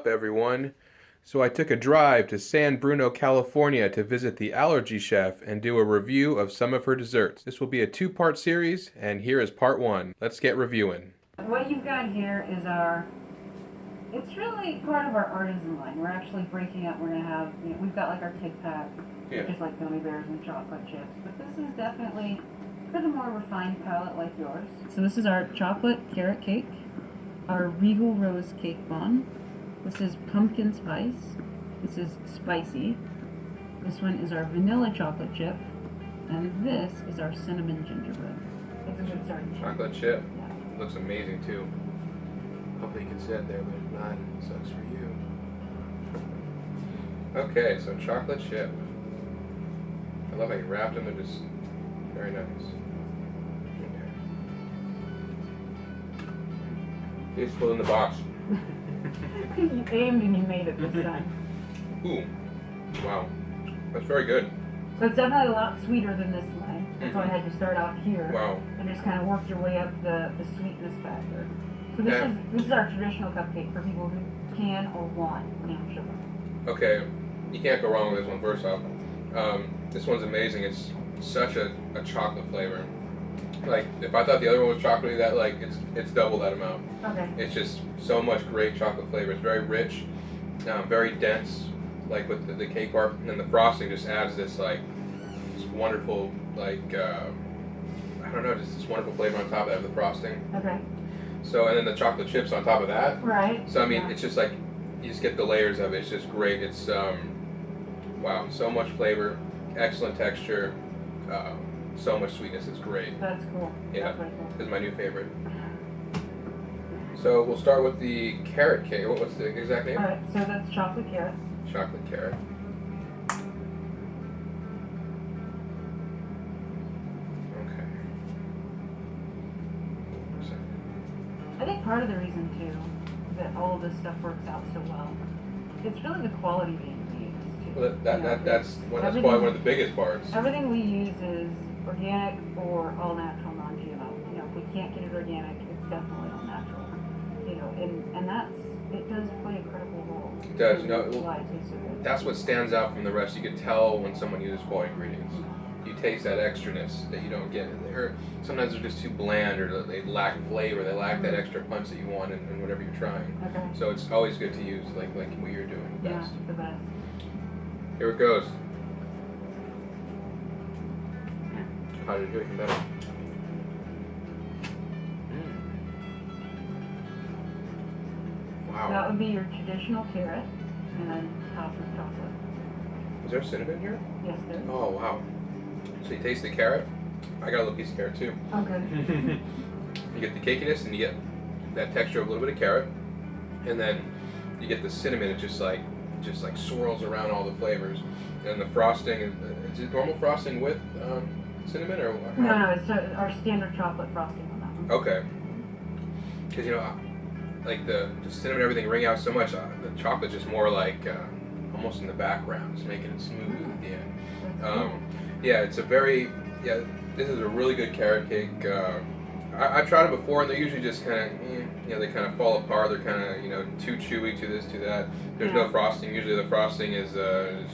up, everyone? So I took a drive to San Bruno, California to visit the Allergy Chef and do a review of some of her desserts. This will be a two-part series, and here is part one. Let's get reviewing. What you've got here is it's really part of our artisan line. We're actually breaking up, we're going to have, we've got like our Kit Kat, which is like gummy bears and chocolate chips. But this is definitely for the more refined palate like yours. So this is our chocolate carrot cake, our Regal Rose cake bun. This is pumpkin spice. This is spicy. This one is our vanilla chocolate chip. And this is our cinnamon gingerbread. It's a good starting chip. Chocolate chip. Yeah. Looks amazing too. Hopefully you can sit there, but if not, it sucks for you. Okay, so chocolate chip. I love how you wrapped them. They're just very nice. Okay. It's still in the box. You aimed and you made it this time. Ooh, wow, that's very good. So it's definitely a lot sweeter than this one. That's why I had to start off here. Wow. And just kind of worked your way up the sweetness factor. So this is our traditional cupcake for people who can or want brown sugar. Okay, you can't go wrong with this one. First off, this one's amazing. It's such a chocolate flavor. Like, if I thought the other one was chocolatey, that like it's double that amount. Okay. It's just so much great chocolate flavor. It's very rich, very dense, like with the cake part, and then the frosting just adds this like this wonderful like I don't know, just this wonderful flavor on top of that, the frosting. Okay. So, and then the chocolate chips on top of that. Right. So I mean, it's just like you just get the layers of it. It's just great. It's wow, so much flavor, excellent texture. So much sweetness, it's great. That's cool. Yeah, That's really cool. This is my new favorite. So we'll start with the carrot cake. What's the exact name? Alright, so that's chocolate carrot. Chocolate carrot. Okay. I think part of the reason too that all of this stuff works out so well, it's really the quality being used too. Well, that's probably one of the biggest parts. Everything we use is organic or all natural, non-GMO. If we can't get it organic, it's definitely all natural. And it does play a critical role. It does. Why it tastes so good. That's what stands out from the rest. You can tell when someone uses quality ingredients. You taste that extraness that you don't get. Sometimes they're just too bland, or they lack flavor. They lack that extra punch that you want in whatever you're trying. Okay. So it's always good to use like what you're doing. The best. Yeah, the best. Here it goes. How did you do it? Even better. Wow. That would be your traditional carrot, and then topped with chocolate. Is there cinnamon here? Yes, there is. Oh, wow. So you taste the carrot. I got a little piece of carrot too. Okay. You get the cakiness, and you get that texture of a little bit of carrot, and then you get the cinnamon. It just like swirls around all the flavors, and the frosting. Is it normal frosting with cinnamon or? No, it's our standard chocolate frosting on that one. Okay. Because like the cinnamon and everything ring out so much. The chocolate's just more like almost in the background, just making it smooth at the end. Yeah, it's this is a really good carrot cake. I've tried it before, and they're usually just kind of, they kind of fall apart. They're kind of, too chewy, too this, too that. There's no frosting. Usually the frosting is I'm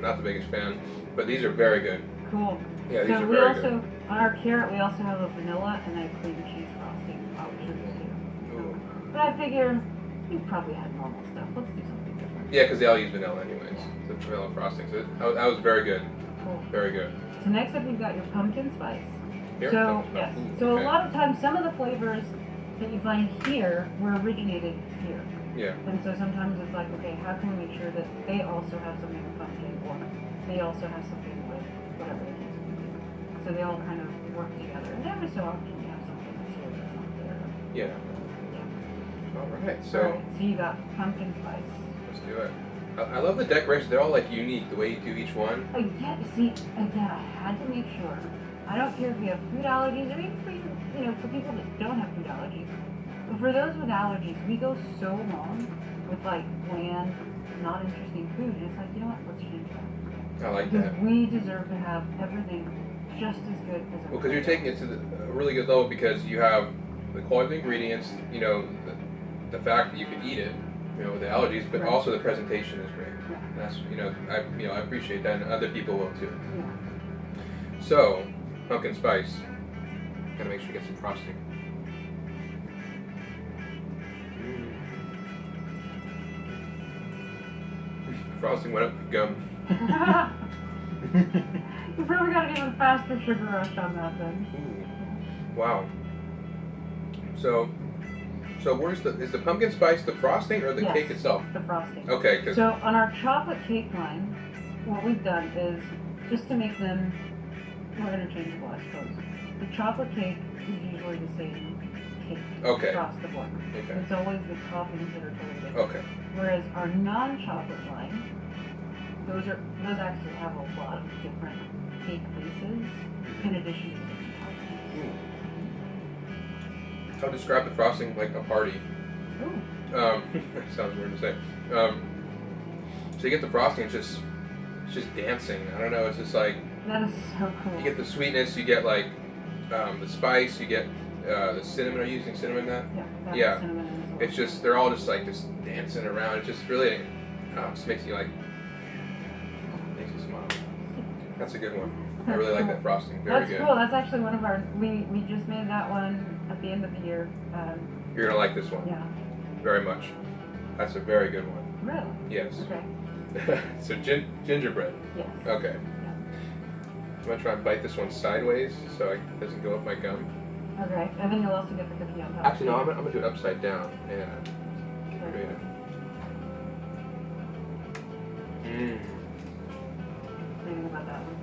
not the biggest fan, but these are very good. Cool. Yeah, these are we very also, good. on our carrot, we also have a vanilla and a cream cheese frosting option too. Ooh. But I figure you've probably had normal stuff. Let's do something different. Yeah, because they all use vanilla anyways. The vanilla frosting. So that was very good. Cool. Very good. So next up, we've got your pumpkin spice. Here? So Oh, yes. ooh, So okay. a lot of times, some of the flavors that you find here were originated here. Yeah. And so sometimes it's like, okay, how can we make sure that they also have something with pumpkin, or they also have something with whatever the case may be. So they all kind of work together. And every so often you have something that's here that's not there. Yeah. Yeah. All right. So Alright, so you got pumpkin spice. let's do it. I love the decorations. They're all like unique. The way you do each one. Again, I had to make sure. I don't care if you have food allergies, or even for people that don't have food allergies. But for those with allergies, we go so long with like bland, not interesting food. And it's like, let's change that. I like Because that. we deserve to have everything just as good as Well, because you're taking it to a really good level because you have the quality of the ingredients, the fact that you can eat it, with the allergies, but Right. also the presentation is great. Yeah. And that's I appreciate that, and other people will too. Yeah. So, pumpkin spice. Gotta make sure you get some frosting. Frosting went up the gum. You probably got an even faster sugar rush on that then. Ooh. Wow. So is the pumpkin spice the frosting or the Yes, cake itself? The frosting. Okay, because So on our chocolate cake line, what we've done is just to make them more interchangeable, I suppose. The chocolate cake is usually the same cake across the board. Okay. It's always the toppings that are totally different. Okay. Whereas our non-chocolate line, those actually have a lot of different cake bases in addition to the different toppings. I would describe the frosting like a party. Ooh. That sounds weird to say. So you get the frosting, it's just dancing. I don't know. It's just like That is so cool. you get the sweetness, you get like the spice, you get the cinnamon. Are you using cinnamon in that? Yeah. Cinnamon as well. It's just they're all just dancing around. It just really just makes you smile. That's a good one. I really like that frosting. Very That's good. cool. That's actually one of our. We just made that one at the end of the year. You're gonna like this one. Yeah. Very much. That's a very good one. Really? Yes. Okay. So gingerbread. Yes. Okay. I'm gonna try and bite this one sideways so it doesn't go up my gum. Okay. And then you'll also get the cookie on top. Actually, no. I'm gonna do it upside down. Yeah. Okay. Creative. Mmm. What do you think about that one?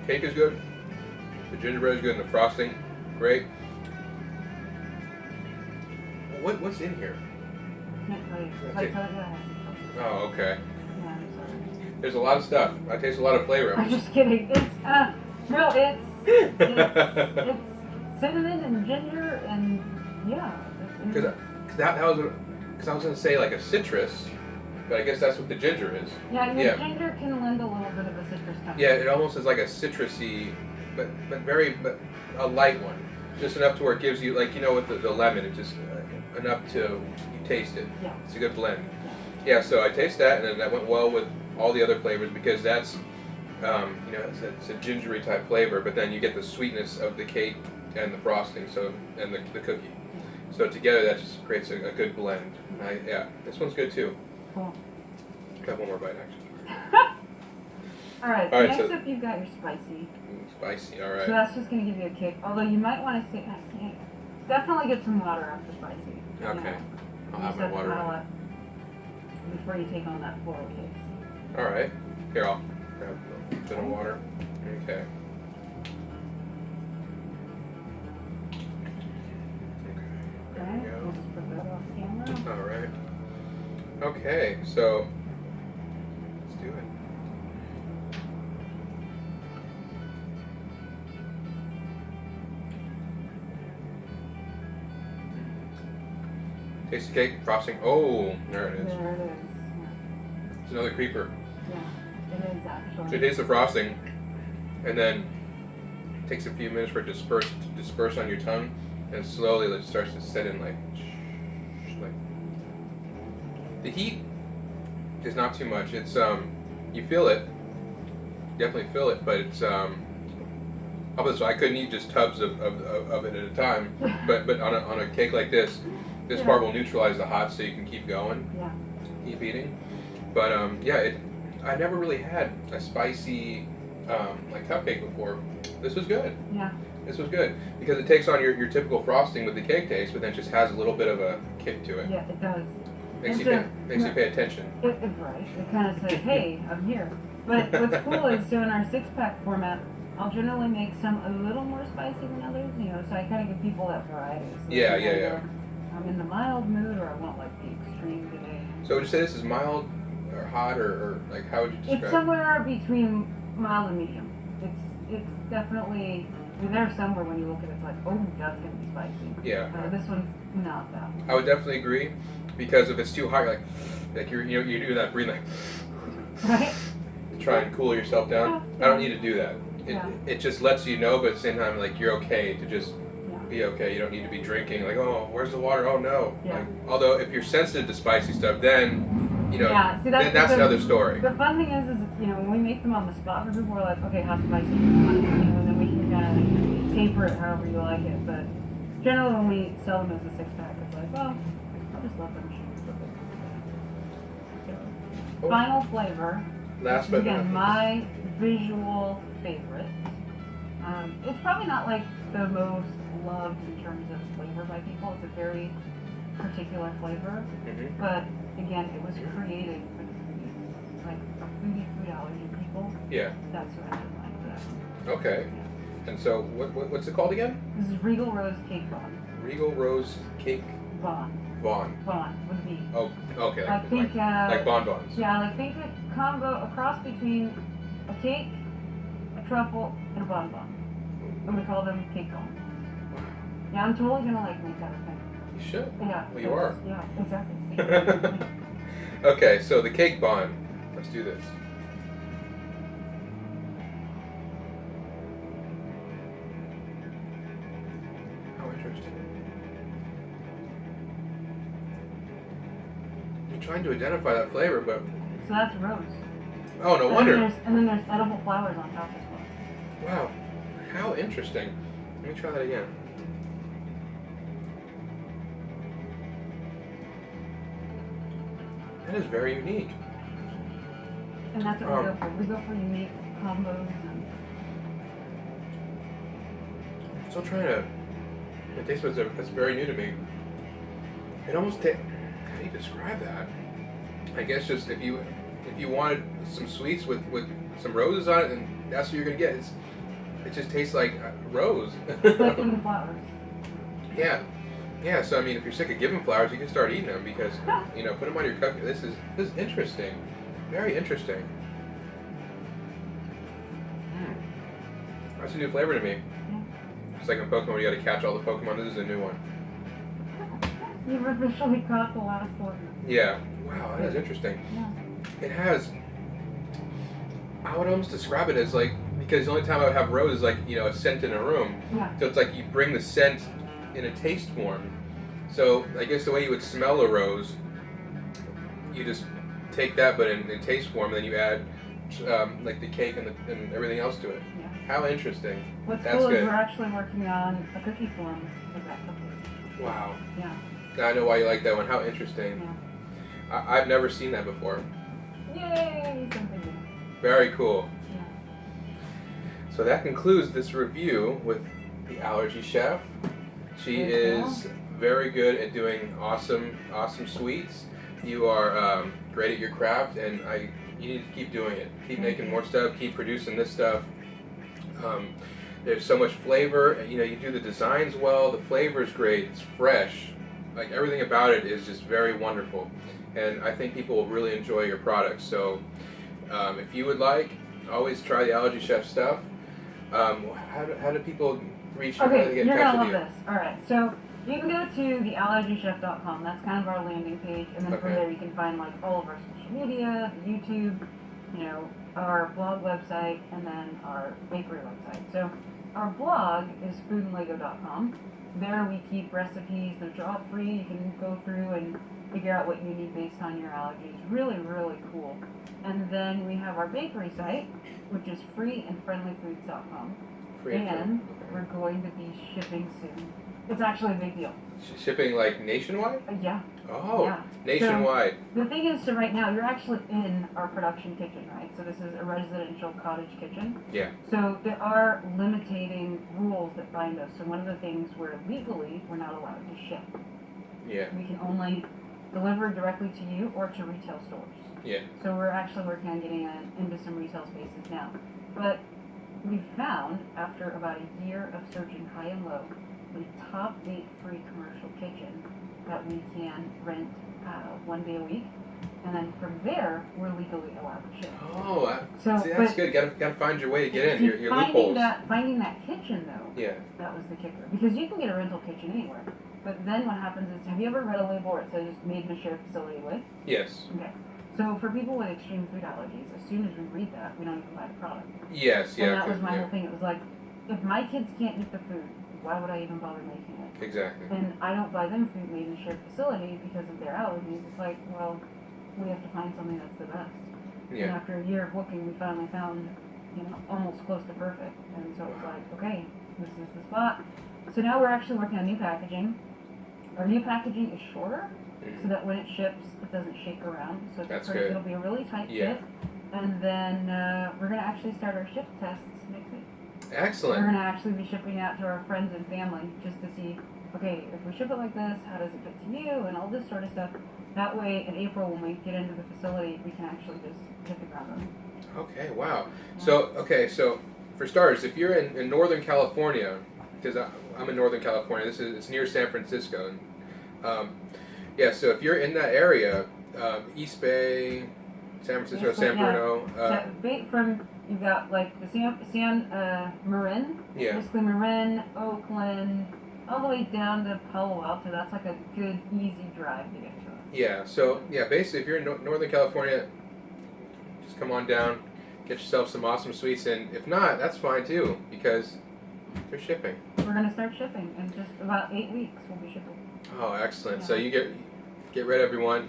Cake is good. The gingerbread is good, and the frosting, great. What's in here? Can't tell you. If I tell you, I have to tell you. Oh, okay. Yeah, I'm sorry. There's a lot of stuff. I taste a lot of flavor. I'm just kidding. It's it's cinnamon and ginger and yeah. Because I was gonna say like a citrus, but I guess that's what the ginger is. Yeah, your ginger can lend a little bit of a citrus touch. Yeah, it almost is like a citrusy, but a light one, just enough to where it gives you with the lemon, it just enough to you taste it. Yeah. It's a good blend. Yeah, so I taste that, and then that went well with all the other flavors because that's it's a gingery type flavor, but then you get the sweetness of the cake and the frosting, and the cookie. So together that just creates a good blend. This one's good too. Cool. Got one more bite actually. All right. All right, Next so- up, you've got your spicy. Spicy, all So right. that's just gonna give you a kick. Although you might want to definitely get some water after spicy. Okay. I'll You have my set the water. palate before you take on that floral case. All right. Here, I'll grab a bit of water. Okay. There Okay. we We'll go. just put that off camera. All right. Okay, so let's do it. Taste the cake, frosting. Oh, there it is. There it is. It's another creeper. Yeah, it is So actually. you taste the frosting, and then it takes a few minutes for it to disperse on your tongue, and slowly it starts to set in like the heat is not too much. It's you feel it, definitely feel it, but it's obviously I couldn't eat just tubs of it at a time, but on a cake like this part will neutralize the hot so you can keep going, keep eating. But I never really had a spicy like cupcake before. This was good. Yeah. This was good because it takes on your typical frosting with the cake taste, but then just has a little bit of a kick to it. Yeah, it does. Makes you pay attention. Right. It kind of says, hey, I'm here. But what's cool is, so in our 6-pack format, I'll generally make some a little more spicy than others, so I kind of give people that variety. So Yeah. I'm in the mild mood, or I want like the extreme today. So would you say this is mild or hot or like how would you describe It's somewhere between mild and medium. It's definitely, there's somewhere when you look at it, it's like, oh, that's going to be spicy. Yeah. This one's not that. I would definitely agree because if it's too hot, you're you do that breathing Right? to try and cool yourself down. Yeah. I don't need to do that. Yeah. It just lets you know, but at the same time, like you're okay to just be okay. You don't need to be drinking like, oh, where's the water? Oh no. Yeah. Like, although if you're sensitive to spicy stuff, then Yeah, see, then that's another story. The fun thing is when we make them on the spot for people, we're like, okay, how spicy do you want it? And then we can kind of taper it however you like it. But generally, when we sell them as a 6-pack, it's like, well, I'll just let them choose. So, final flavor. Last this is, but again, not my visual favorite. It's probably not like the most loved in terms of flavor by people. It's a very particular flavor, but again, it was created for the foodies, like food allergy people. Yeah. That's what I would like for that one. Okay. Yeah. And so, what's it called again? This is Regal Rose Cake Bon. Regal Rose Cake Bon would be. Oh, okay. I think like bonbons. Yeah, like think a combo, a cross between a cake, a truffle, and a bonbon. And we call them cake bons. Yeah, I'm totally gonna make that a thing. You should. Yeah. Well, you are. Yeah, exactly. Okay, so the cake bond. Let's do this. How interesting. I'm trying to identify that flavor, but So that's rose. oh, no wonder. And then there's edible flowers on top as well. Wow, how interesting. Let me try that again. That is very unique. And that's what we go for. We go for unique combos. I'm still trying to. The taste buds that's very new to me. It almost how do you describe that? I guess just if you wanted some sweets with some roses on it, then that's what you're gonna get. It just tastes like rose. It's like eating flowers. Yeah. Yeah, so I mean, if you're sick of giving flowers, you can start eating them because, put them on your cupcake. This is interesting. Very interesting. That's a new flavor to me. Yeah. It's like in Pokemon, you gotta catch all the Pokemon. This is a new one. You've officially caught the last one. Yeah. Wow, that is interesting. Yeah. It has, I would almost describe it as like, because the only time I would have rose is like, a scent in a room. Yeah. So it's like you bring the scent in a taste form. So I guess the way you would smell a rose, you just take that but in taste form, and then you add like the cake and everything else to it. Yeah. How interesting. What's That's cool good. is we're actually working on a cookie form with that cupcake. Wow. Yeah. I know why you like that one. How interesting. Yeah. I've never seen that before. Yay! Something new. Very cool. Yeah. So that concludes this review with the Allergy Chef. She is very good at doing awesome sweets. You are great at your craft, and you need to keep doing it. Keep making more stuff. Keep producing this stuff. There's so much flavor. You do the designs well. The flavor is great. It's fresh. Like everything about it is just very wonderful, and I think people will really enjoy your products. So, if you would like, always try the Allergy Chef stuff. How do people reach you? Okay, Get in you're touch gonna with love you? this. All right, so you can go to theallergychef.com. That's kind of our landing page, and then from Okay. there you can find like all of our social media, YouTube, our blog website, and then our bakery website. So our blog is foodandlego.com. There we keep recipes. They're all free. You can go through and figure out what you need based on your allergies. Really, really cool. And then we have our bakery site, which is freeandfriendlyfoods.com. And we're going to be shipping soon. It's actually a big deal. Shipping like nationwide? Yeah. Oh, Yeah. nationwide. So, the thing is, so right now you're actually in our production kitchen, right? So this is a residential cottage kitchen. Yeah. So there are limiting rules that bind us. So one of the things where legally we're not allowed to ship. Yeah. We can only deliver directly to you or to retail stores. Yeah. So we're actually working on getting into some retail spaces now. But we found, after about a year of searching high and low, the top 8 free commercial kitchen that we can rent 1 day a week. And then from there, we're legally allowed to ship. Oh, So, see, that's good. Gotta find your way to get in. Your finding loopholes. finding that kitchen, though, Yeah. that was the kicker. Because you can get a rental kitchen anywhere. But then what happens is, have you ever read a label where it says made in a shared facility with? Yes. Okay. So for people with extreme food allergies, as soon as we read that, we don't even buy the product. Yes. And Yeah. that was my yeah. whole thing. It was like, if my kids can't eat the food, why would I even bother making it? Exactly. And I don't buy them food made in a shared facility because of their allergies. It's like, well, we have to find something that's the best. Yeah. And after a year of looking, we finally found, almost close to perfect. And so it's like, okay, this is the spot. So now we're actually working on new packaging. Our new packaging is shorter, so that when it ships, it doesn't shake around. So it'll be a really tight fit. And then we're going to actually start our ship tests next week. Excellent. We're going to actually be shipping out to our friends and family just to see, okay, if we ship it like this, how does it get to you, and all this sort of stuff. That way, in April, when we get into the facility, we can actually just hit the ground running. Okay, wow. Yeah. So for starters, if you're in Northern California, because I'm in Northern California, it's near San Francisco. And, so if you're in that area, East Bay, San Francisco, San Bruno. You've got like the San Marin, basically Marin, Oakland, all the way down to Palo Alto. That's like a good, easy drive to get to. Yeah, so basically if you're in Northern California, just come on down, get yourself some awesome sweets, and if not, that's fine too, because they're shipping. We're going to start shipping in just about 8 weeks. We'll be shipping. Oh, excellent. Yeah. So you get ready, everyone.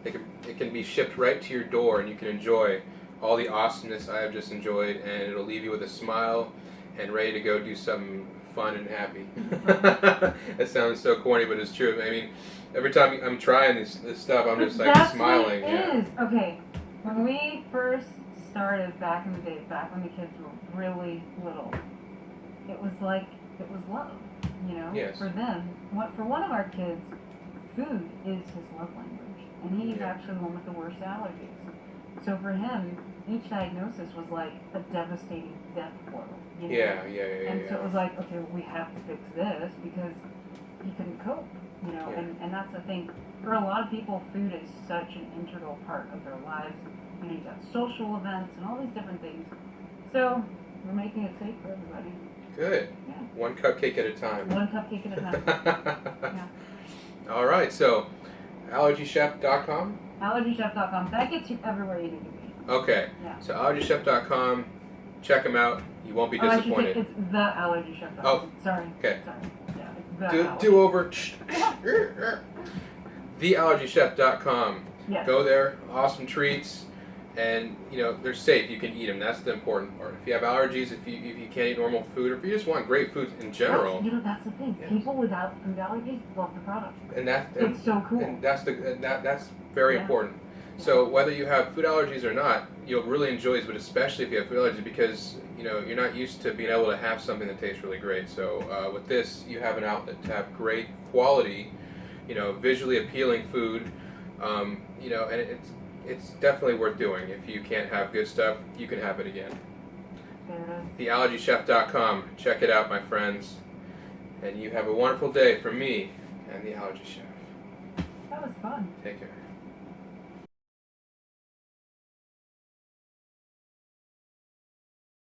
It can be shipped right to your door, and you can enjoy all the awesomeness I have just enjoyed, and it'll leave you with a smile and ready to go do something fun and happy. That sounds so corny, but it's true. I mean, every time I'm trying this stuff, I'm just like smiling. That's what it is. Okay, when we first started back in the day, back when the kids were really little, it was love, Yes. for them. For one of our kids, food is his love language, and he's actually the one with the worst allergies. So for him, each diagnosis was like a devastating death blow. Yeah. And so it was like, okay, we have to fix this because he couldn't cope, and that's the thing. For a lot of people, food is such an integral part of their lives. You've got social events and all these different things. So we're making it safe for everybody. Good. Yeah. One cupcake at a time. One cupcake at a time. Yeah. All right, so allergychef.com? Allergychef.com. That gets you everywhere you need to be. Okay. Yeah. So allergychef.com. Check them out. You won't be disappointed. It's the allergychef.com. Oh. Sorry. Okay. Sorry. Yeah, it's the Do over. Theallergychef.com. Yes. Go there. Awesome treats. And, they're safe. You can eat them. That's the important part. If you have allergies, if you can't eat normal food, or if you just want great food in general. That's the thing. Yes. People without food allergies love the product. It's so cool. And that's very important. So whether you have food allergies or not, you'll really enjoy these, but especially if you have food allergies, because you're not used to being able to have something that tastes really great. So with this, you have an outlet to have great quality, visually appealing food, and it's definitely worth doing. If you can't have good stuff, you can have it again. Theallergychef.com. Check it out, my friends. And you have a wonderful day from me and the Allergy Chef. That was fun. Take care.